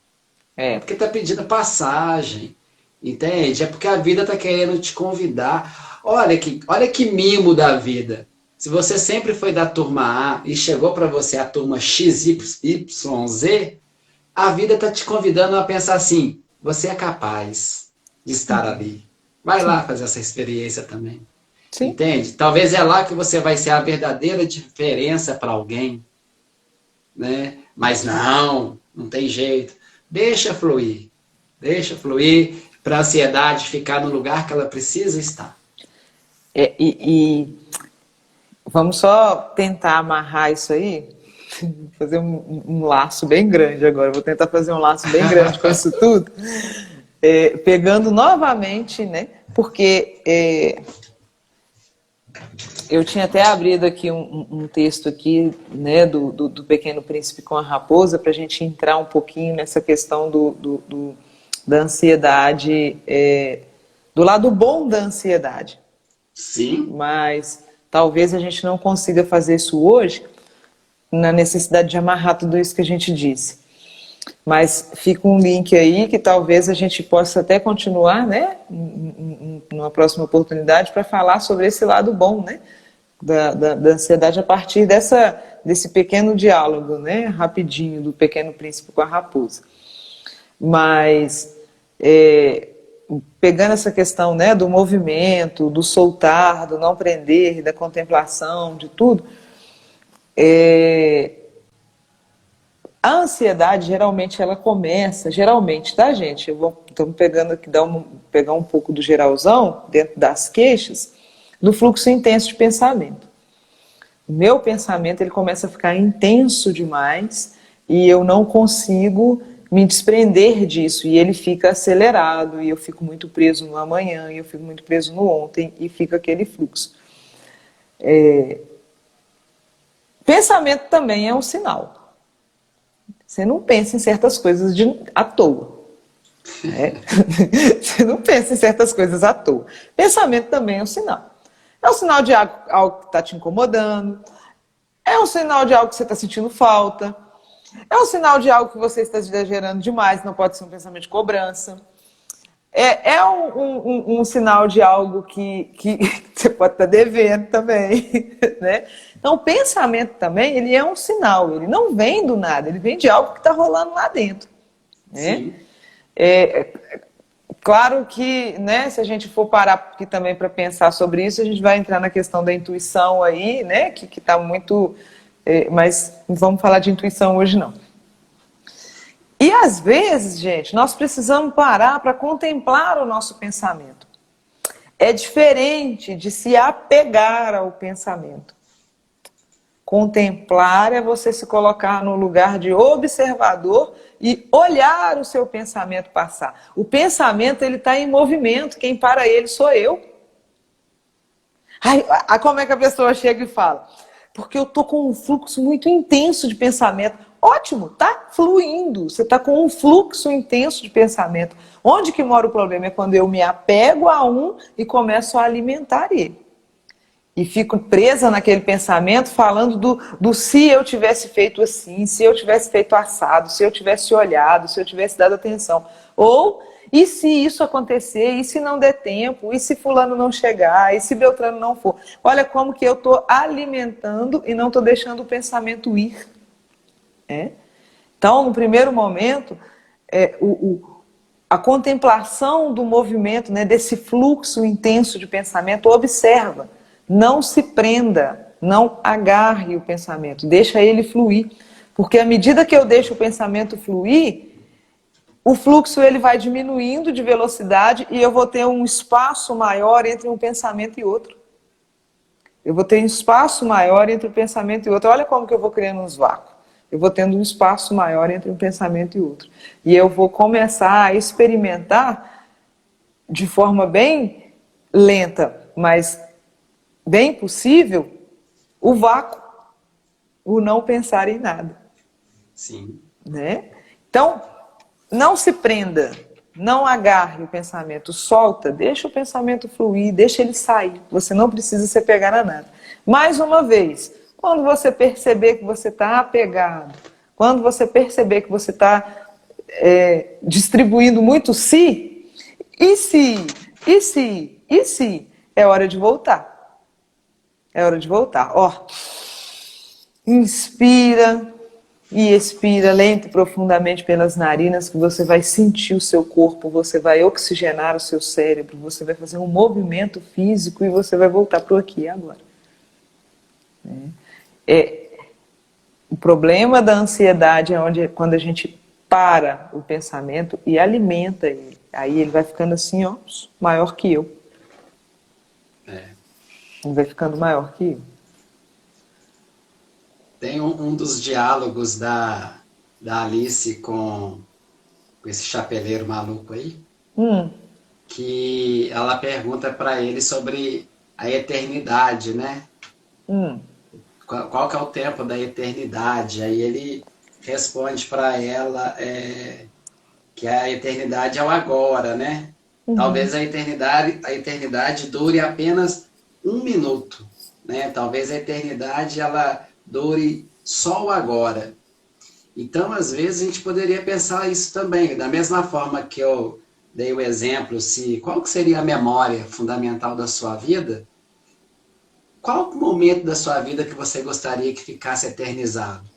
É porque está pedindo passagem. Entende? É porque a vida está querendo te convidar. Olha que mimo da vida. Se você sempre foi da turma A e chegou para você a turma XYZ, a vida está te convidando a pensar assim: você é capaz de estar ali. Vai lá
Sim,
fazer essa experiência também.
sim.
Entende? Talvez é lá que você vai ser a verdadeira diferença para alguém, né? Mas não tem jeito. Deixa fluir para a ansiedade ficar no lugar que ela precisa estar.
E vamos só tentar amarrar isso aí, fazer um laço bem grande agora. Vou tentar fazer um laço bem grande com isso tudo, pegando novamente, né? Porque eu tinha até abrido aqui um texto aqui, né, do Pequeno Príncipe com a Raposa, para a gente entrar um pouquinho nessa questão da ansiedade, do lado bom da ansiedade.
Sim,
Mas talvez a gente não consiga fazer isso hoje, na necessidade de amarrar tudo isso que a gente disse. Mas fica um link aí que talvez a gente possa até continuar, né, numa próxima oportunidade, para falar sobre esse lado bom, né, da ansiedade a partir desse pequeno diálogo, né, rapidinho, do Pequeno Príncipe com a Raposa. Mas pegando essa questão, né, do movimento, do soltar, do não prender, da contemplação, de tudo, a ansiedade geralmente ela começa, geralmente, tá, gente? Estamos pegando aqui, pegar um pouco do geralzão, dentro das queixas, do fluxo intenso de pensamento. O meu pensamento ele começa a ficar intenso demais e eu não consigo me desprender disso, e ele fica acelerado, e eu fico muito preso no amanhã, e eu fico muito preso no ontem, e fica aquele fluxo. Pensamento também é um sinal. Você não pensa em certas coisas à toa. Né? Você não pensa em certas coisas à toa. Pensamento também é um sinal. É um sinal de algo que está te incomodando, é um sinal de algo que você está sentindo falta, é um sinal de algo que você está exagerando demais, não pode ser um pensamento de cobrança. É um sinal de algo que você pode estar devendo também, né? Então, o pensamento também, ele é um sinal, ele não vem do nada, ele vem de algo que está rolando lá dentro, né?
sim.
Claro que, né, se a gente for parar aqui também para pensar sobre isso, a gente vai entrar na questão da intuição aí, né, que está muito... mas não vamos falar de intuição hoje, não. E às vezes, gente, nós precisamos parar para contemplar o nosso pensamento. É diferente de se apegar ao pensamento. Contemplar é você se colocar no lugar de observador e olhar o seu pensamento passar. O pensamento ele está em movimento, quem para ele sou eu. Aí, como é que a pessoa chega e fala? Porque eu estou com um fluxo muito intenso de pensamento. Ótimo, tá fluindo. Você está com um fluxo intenso de pensamento. Onde que mora o problema? É quando eu me apego a um e começo a alimentar ele. E fico presa naquele pensamento falando do se eu tivesse feito assim, se eu tivesse feito assado, se eu tivesse olhado, se eu tivesse dado atenção. Ou, e se isso acontecer, e se não der tempo, e se fulano não chegar, e se Beltrano não for. Olha como que eu estou alimentando e não estou deixando o pensamento ir. Então, no primeiro momento, a contemplação do movimento, né, desse fluxo intenso de pensamento, observa. Não se prenda, não agarre o pensamento, deixa ele fluir. Porque à medida que eu deixo o pensamento fluir, o fluxo ele vai diminuindo de velocidade e eu vou ter um espaço maior entre um pensamento e outro. Eu vou ter um espaço maior entre um pensamento e outro. Olha como que eu vou criando uns vácuos. Eu vou tendo um espaço maior entre um pensamento e outro. E eu vou começar a experimentar de forma bem lenta, mas bem possível, o vácuo, o não pensar em nada.
Sim.
Né? Então, não se prenda, não agarre o pensamento, solta, deixa o pensamento fluir, deixa ele sair. Você não precisa se apegar a nada. Mais uma vez, quando você perceber que você está apegado, quando você perceber que você está distribuindo muito se, e se, é hora de voltar. É hora de voltar. Ó, inspira e expira lento e profundamente pelas narinas, que você vai sentir o seu corpo, você vai oxigenar o seu cérebro, você vai fazer um movimento físico e você vai voltar para o aqui e agora. O problema da ansiedade quando a gente para o pensamento e alimenta ele. Aí ele vai ficando assim, ó, maior que eu. Ele vai ficando maior que eu.
Tem um dos diálogos da Alice com esse chapeleiro maluco aí, que ela pergunta para ele sobre a eternidade, né? Qual que é o tempo da eternidade? Aí ele responde para ela que a eternidade é o agora, né? Talvez a eternidade dure apenas um minuto, né? Talvez a eternidade ela dure só o agora. Então, às vezes, a gente poderia pensar isso também. Da mesma forma que eu dei o exemplo, qual que seria a memória fundamental da sua vida? Qual o momento da sua vida que você gostaria que ficasse eternizado?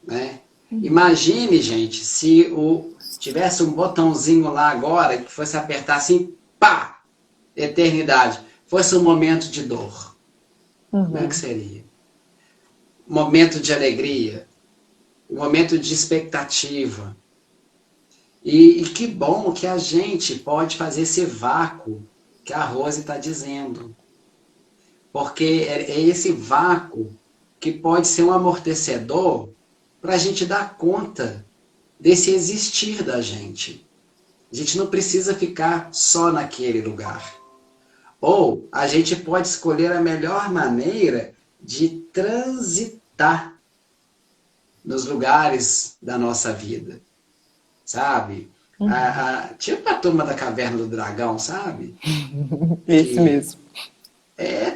Né? Imagine, gente, se tivesse um botãozinho lá agora que fosse apertar assim, pá, eternidade. Fosse um momento de dor. Como é que seria? Um momento de alegria, um momento de expectativa. E que bom que a gente pode fazer esse vácuo que a Rose está dizendo. Porque é esse vácuo que pode ser um amortecedor para a gente dar conta desse existir da gente. A gente não precisa ficar só naquele lugar. Ou a gente pode escolher a melhor maneira de transitar nos lugares da nossa vida. Sabe? Tipo a turma da Caverna do Dragão, sabe?
Esse mesmo.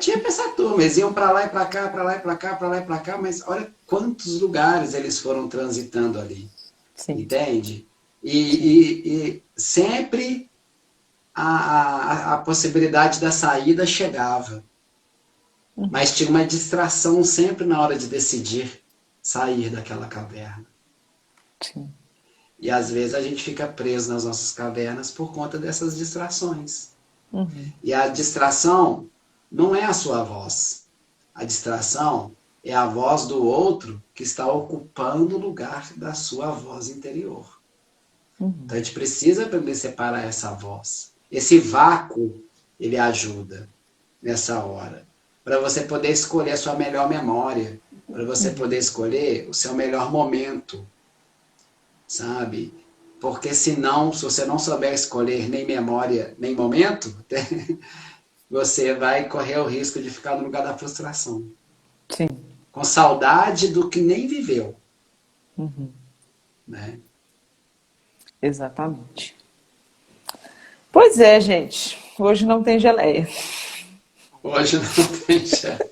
Tipo essa turma, eles iam para lá e para cá, para lá e para cá, para lá e para cá, mas olha quantos lugares eles foram transitando ali. Sim. Entende? E sempre a possibilidade da saída chegava. Mas tinha uma distração sempre na hora de decidir sair daquela caverna.
Sim.
E às vezes a gente fica preso nas nossas cavernas por conta dessas distrações. E a distração não é a sua voz. A distração é a voz do outro que está ocupando o lugar da sua voz interior. Então a gente precisa aprender a separar essa voz. Esse vácuo, ele ajuda nessa hora. Para você poder escolher a sua melhor memória. Para você poder escolher o seu melhor momento. Sabe? Porque senão, se você não souber escolher nem memória, nem momento, você vai correr o risco de ficar no lugar da frustração.
Sim.
Com saudade do que nem viveu. Né?
Exatamente. Pois é, gente. Hoje não tem geleia.
Hoje não tem geleia.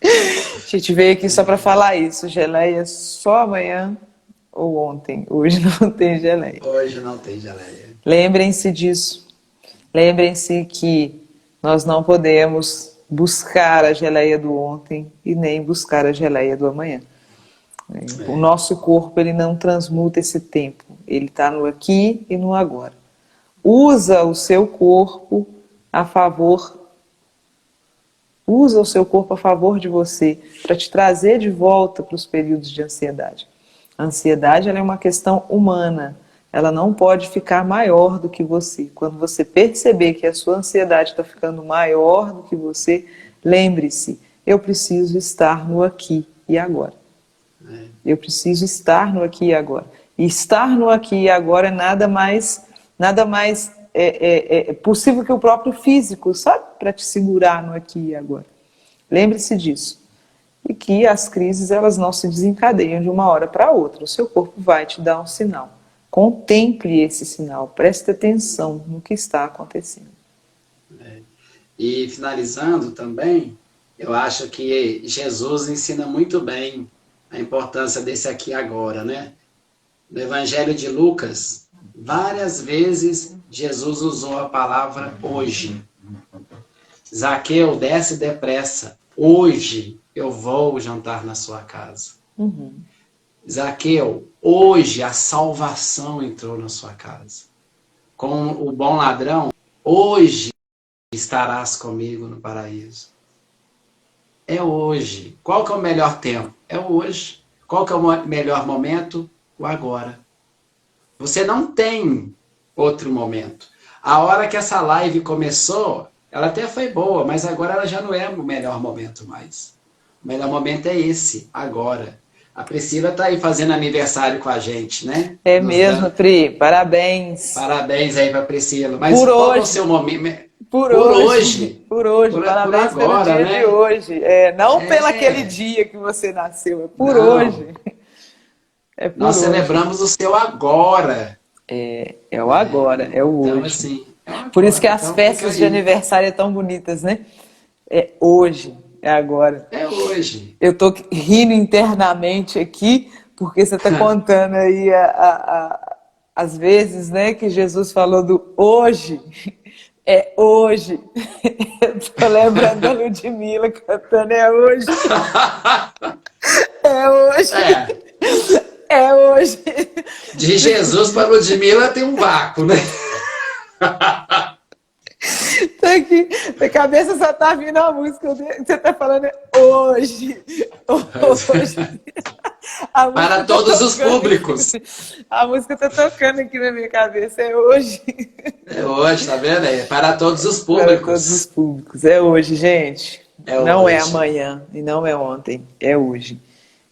A gente veio aqui só para falar isso. Geleia só amanhã ou ontem. Hoje não tem geleia.
Hoje não tem geleia.
Lembrem-se disso. Lembrem-se que nós não podemos buscar a geleia do ontem e nem buscar a geleia do amanhã. O nosso corpo, ele não transmuta esse tempo. Ele está no aqui e no agora. Usa o seu corpo a favor. Usa o seu corpo a favor de você para te trazer de volta para os períodos de ansiedade. A ansiedade, ela é uma questão humana. Ela não pode ficar maior do que você. Quando você perceber que a sua ansiedade está ficando maior do que você, lembre-se, eu preciso estar no aqui e agora. Eu preciso estar no aqui e agora. E estar no aqui e agora é nada mais possível que o próprio físico, sabe? Para te segurar no aqui e agora. Lembre-se disso. E que as crises, elas não se desencadeiam de uma hora para outra. O seu corpo vai te dar um sinal. Contemple esse sinal, preste atenção no que está acontecendo.
E finalizando também, eu acho que Jesus ensina muito bem a importância desse aqui e agora, né? No Evangelho de Lucas, várias vezes Jesus usou a palavra hoje. Zaqueu, desce depressa. Hoje eu vou jantar na sua casa.
Uhum.
Zaqueu, hoje a salvação entrou na sua casa. Com o bom ladrão, hoje estarás comigo no paraíso. É hoje. Qual que é o melhor tempo? É hoje. Qual que é o melhor momento? O agora. Você não tem outro momento. A hora que essa live começou, ela até foi boa, mas agora ela já não é o melhor momento mais. O melhor momento é esse, agora. A Priscila está aí fazendo aniversário com a gente, né?
É mesmo, Pri. Parabéns.
Parabéns aí para a Priscila. Mas
por
qual
hoje.
É o seu momento?
Por hoje. Parabéns
por agora,
pelo dia,
né?
de hoje. Não pelo aquele dia que você nasceu, é por
não.
Hoje. É por
Nós
hoje.
celebramos o seu agora.
É o agora, é o
então,
hoje.
Assim, é o agora.
Por isso que as
então,
festas de aniversário é tão bonitas, né? É hoje, é agora.
É hoje.
Eu tô rindo internamente aqui, porque você está contando aí as vezes, né, que Jesus falou do hoje. É hoje. Eu tô lembrando da Ludmilla cantando é hoje. É hoje. É hoje.
De Jesus para Ludmilla tem um vácuo, né?
Tá aqui, na cabeça só tá vindo a música, você tá falando hoje. Hoje.
Para todos os públicos.
A música tá tocando aqui na minha cabeça, é hoje.
É hoje, tá vendo? É para todos os públicos.
Para todos os públicos, é hoje, gente. Não é amanhã e não é ontem, é hoje.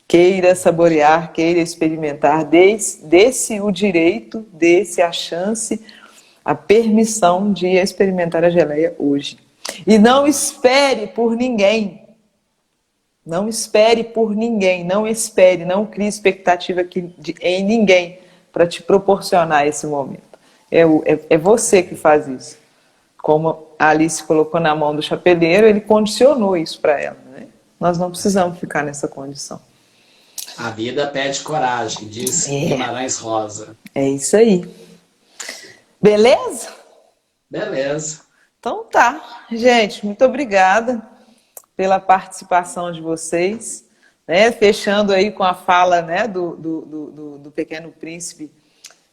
Queira saborear, queira experimentar, desse o direito, desse a chance, a permissão de experimentar a geleia hoje. E não espere por ninguém. Não espere por ninguém. Não crie expectativa em ninguém para te proporcionar esse momento. É você que faz isso. Como a Alice colocou na mão do chapeleiro, ele condicionou isso para ela. Né? Nós não precisamos ficar nessa condição.
A vida pede coragem, diz Guimarães Rosa.
É isso aí. Beleza?
Beleza.
Então tá. Gente, muito obrigada pela participação de vocês. Né? Fechando aí com a fala, né, do Pequeno Príncipe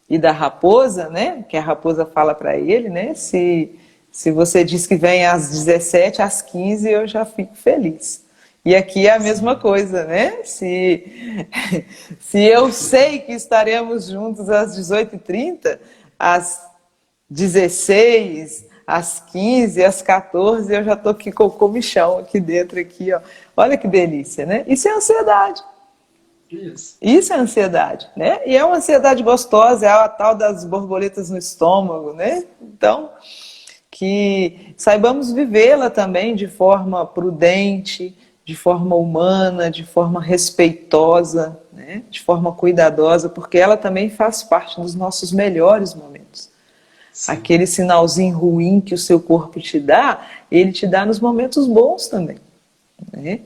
e da raposa, né? Que a raposa fala para ele, né? Se você diz que vem às 17, às 15, eu já fico feliz. E aqui é a mesma coisa, né? Se eu sei que estaremos juntos às 18h30, às 16, às 15, às 14, eu já estou aqui com o comichão aqui dentro, aqui, ó. Olha que delícia, né? Isso é ansiedade. Isso é ansiedade, né? E é uma ansiedade gostosa, é a tal das borboletas no estômago, né? Então, que saibamos vivê-la também de forma prudente, de forma humana, de forma respeitosa, né? De forma cuidadosa, porque ela também faz parte dos nossos melhores momentos. Sim. Aquele sinalzinho ruim que o seu corpo te dá, ele te dá nos momentos bons também. Né?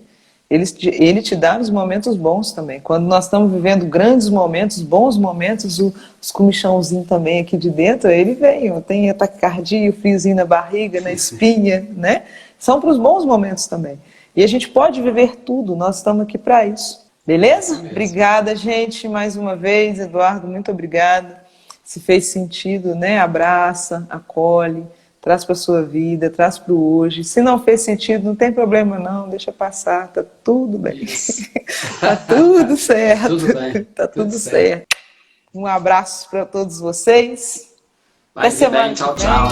Ele te dá nos momentos bons também. Quando nós estamos vivendo grandes momentos, bons momentos, os comichãozinhos também aqui de dentro, ele vem, tem a taquicardia, o friozinho na barriga, na espinha, né? São para os bons momentos também. E a gente pode viver tudo, nós estamos aqui para isso. Beleza? Obrigada, gente, mais uma vez. Eduardo, muito obrigada. Se fez sentido, né? Abraça, acolhe, traz para a sua vida, traz para o hoje. Se não fez sentido, não tem problema não, deixa passar, tá tudo bem. Tá tudo certo.
Tudo bem.
Tá tudo certo. Um abraço para todos vocês.
Até semana. Tchau, tchau.